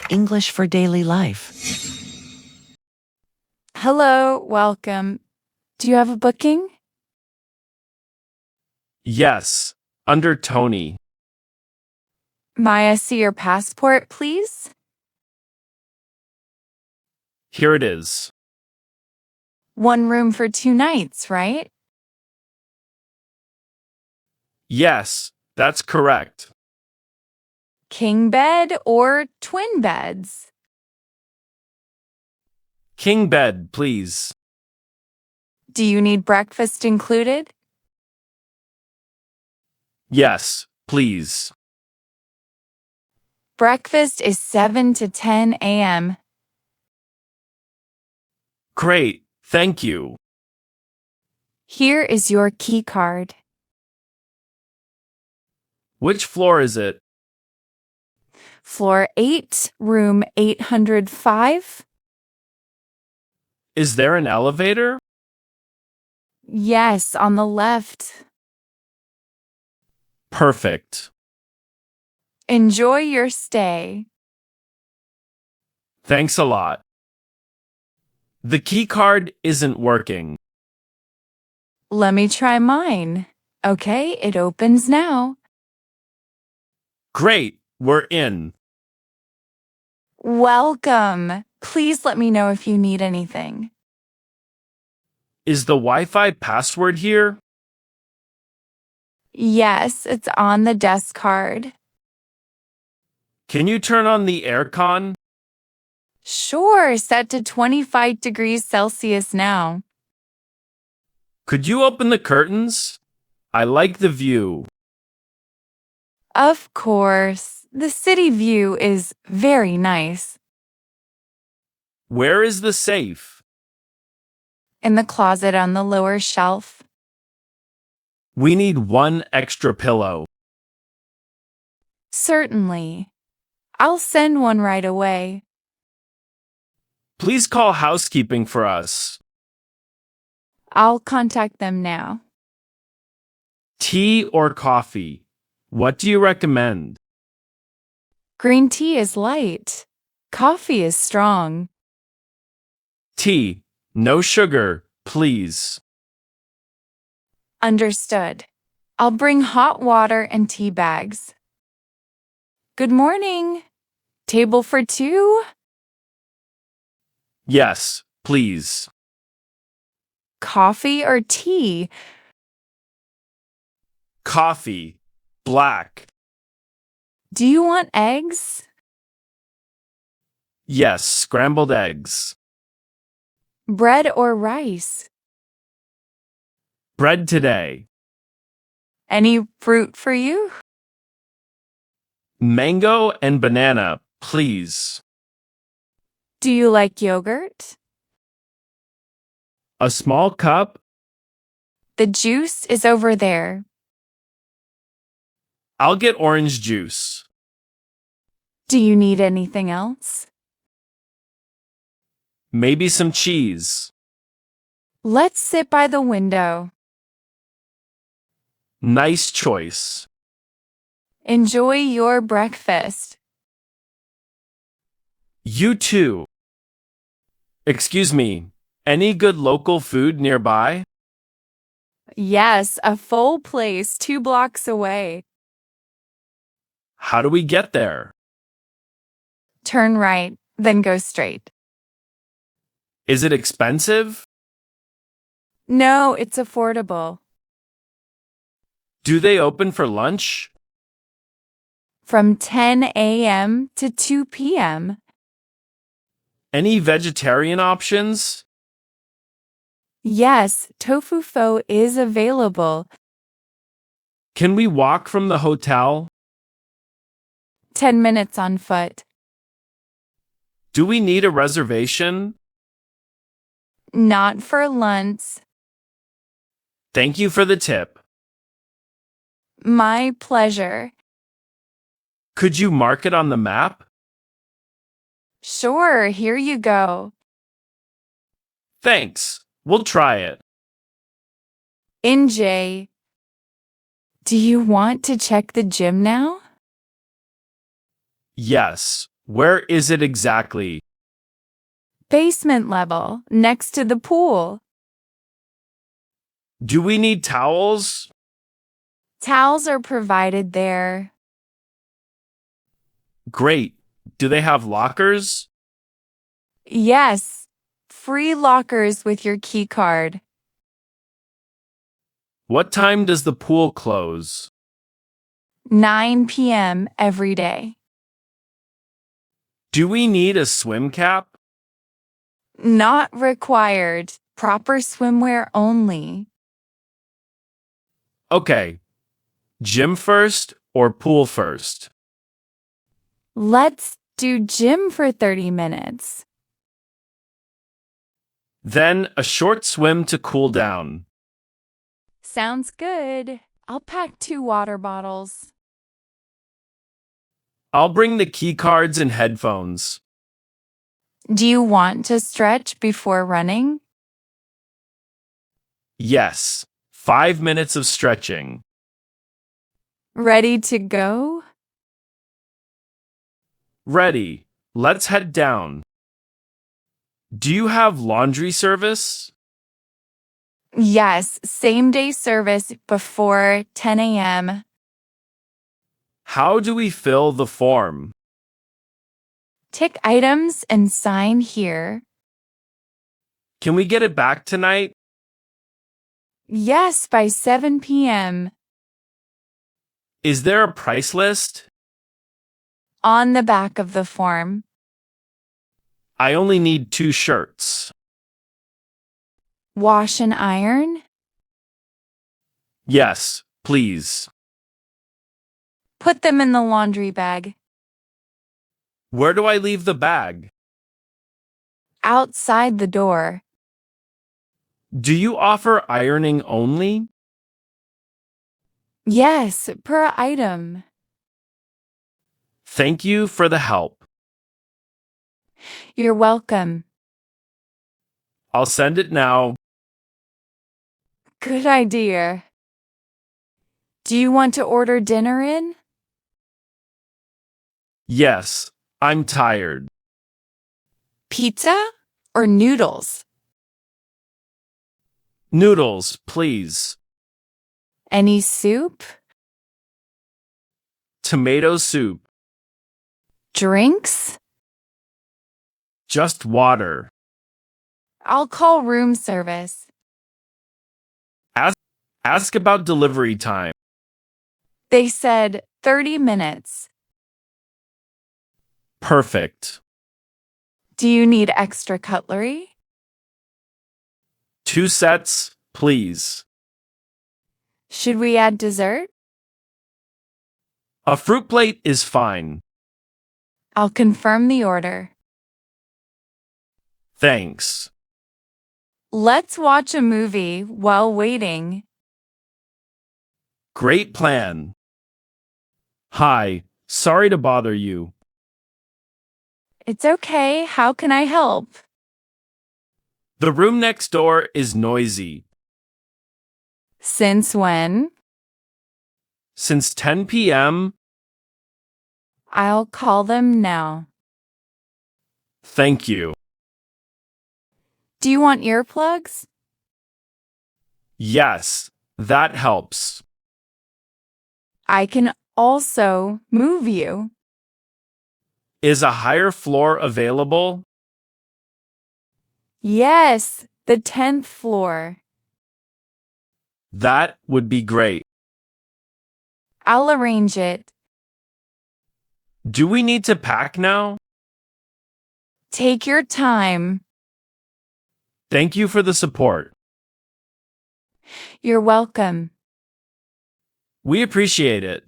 English for daily life. Hello, welcome. Do you have a booking? Yes, under Tony. May I see your passport, please? Here it is. One room for 2 nights, right? Yes, that's correct. King bed or twin beds? King bed, please. Do you need breakfast included? Yes, please. Breakfast is 7 to 10 a.m. Great, thank you. Here is your key card. Which floor is it? Floor 8, room 805. Is there an elevator? Yes, on the left. Perfect. Enjoy your stay. Thanks a lot. The key card isn't working. Let me try mine. Okay, it opens now. Great, we're in. Welcome. Please let me know if you need anything. Is the Wi-Fi password here? Yes, it's on the desk card. Can you turn on the aircon? Sure, set to 25 degrees Celsius now. Could you open the curtains? I like the view. Of course, the city view is very nice. Where is the safe? In the closet on the lower shelf. We need one extra pillow. Certainly. I'll send one right away. Please call housekeeping for us. I'll contact them now. Tea or coffee? What do you recommend? Green tea is light. Coffee is strong. Tea. No sugar, please. Understood. I'll bring hot water and tea bags. Good morning. Table for 2? Yes, please. Coffee or tea? Coffee. Black. Do you want eggs? Yes, scrambled eggs. Bread or rice? Bread today. Any fruit for you? Mango and banana, please. Do you like yogurt? A small cup? The juice is over there. I'll get orange juice. Do you need anything else? Maybe some cheese. Let's sit by the window. Nice choice. Enjoy your breakfast. You too. Excuse me, any good local food nearby? Yes, a full place 2 blocks away. How do we get there? Turn right, then go straight. Is it expensive? No, it's affordable. Do they open for lunch? From 10 a.m. to 2 p.m. Any vegetarian options? Yes, tofu pho is available. Can we walk from the hotel? 10 minutes on foot. Do we need a reservation? Not for lunch. Thank you for the tip. My pleasure. Could you mark it on the map? Sure, here you go. Thanks. We'll try it. NJ, do you want to check the gym now? Yes, Where is it exactly? Basement level, next to the pool. Do we need towels? Towels are provided there. Great. Do they have lockers? Yes, free lockers with your key card. What time does the pool close? 9 p.m. every day. Do we need a swim cap? Not required. Proper swimwear only. Okay. Gym first or pool first? Let's do gym for 30 minutes. Then a short swim to cool down. Sounds good. I'll pack 2 water bottles. I'll bring the key cards and headphones. Do you want to stretch before running? Yes. 5 minutes of stretching. Ready to go? Ready. Let's head down. Do you have laundry service? Yes, same day service before 10 a.m. How do we fill the form? Tick items and sign here. Can we get it back tonight? Yes, by 7 p.m. Is there a price list? On the back of the form. I only need 2 shirts. Wash and iron? Yes, please. Put them in the laundry bag. Where do I leave the bag? Outside the door. Do you offer ironing only? Yes, per item. Thank you for the help. You're welcome. I'll send it now. Good idea. Do you want to order dinner in? Yes, I'm tired. Pizza or noodles? Noodles, please. Any soup? Tomato soup. Drinks? Just water. I'll call room service. Ask about delivery time. They said 30 minutes. Perfect. Do you need extra cutlery? 2 sets, please. Should we add dessert? A fruit plate is fine. I'll confirm the order. Thanks. Let's watch a movie while waiting. Great plan. Hi, sorry to bother you. It's okay. How can I help? The room next door is noisy. Since when? Since 10 p.m., I'll call them now. thank you. Do you want earplugs? Yes, that helps. I can also move you. Is a higher floor available? Yes, the 10th floor. That would be great. I'll arrange it. Do we need to pack now? Take your time. Thank you for the support. You're welcome. We appreciate it.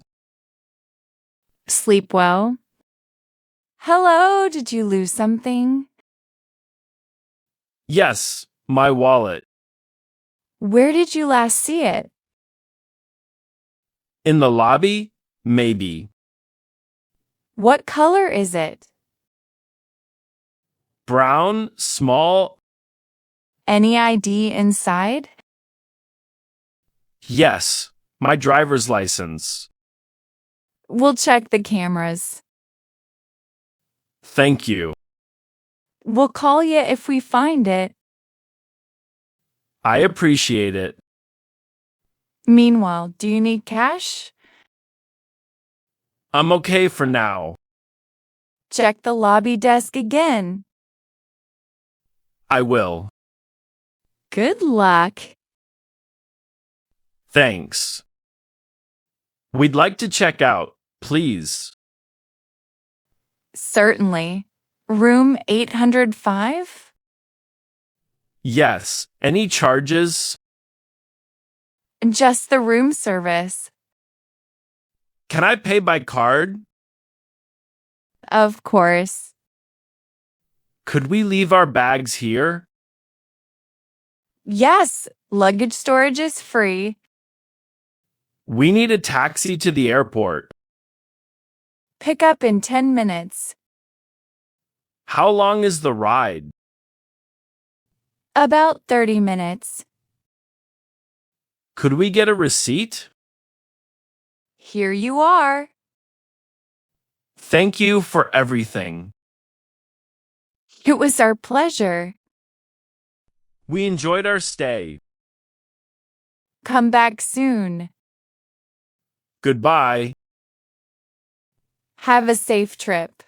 Sleep well. Hello, did you lose something? Yes, my wallet. Where did you last see it? In the lobby? Maybe. What color is it? Brown, small? Any ID inside? Yes, my driver's license. We'll check the cameras. Thank you. We'll call you if we find it. I appreciate it. Meanwhile, do you need cash? I'm okay for now. Check the lobby desk again. I will. Good luck. Thanks. We'd like to check out, please. Certainly. Room 805? Yes. Any charges? Just the room service. Can I pay by card? Of course. Could we leave our bags here? Yes, luggage storage is free. We need a taxi to the airport. Pick up in 10 minutes. How long is the ride? About 30 minutes. Could we get a receipt? Here you are. Thank you for everything. It was our pleasure. We enjoyed our stay. Come back soon. Goodbye. Have a safe trip.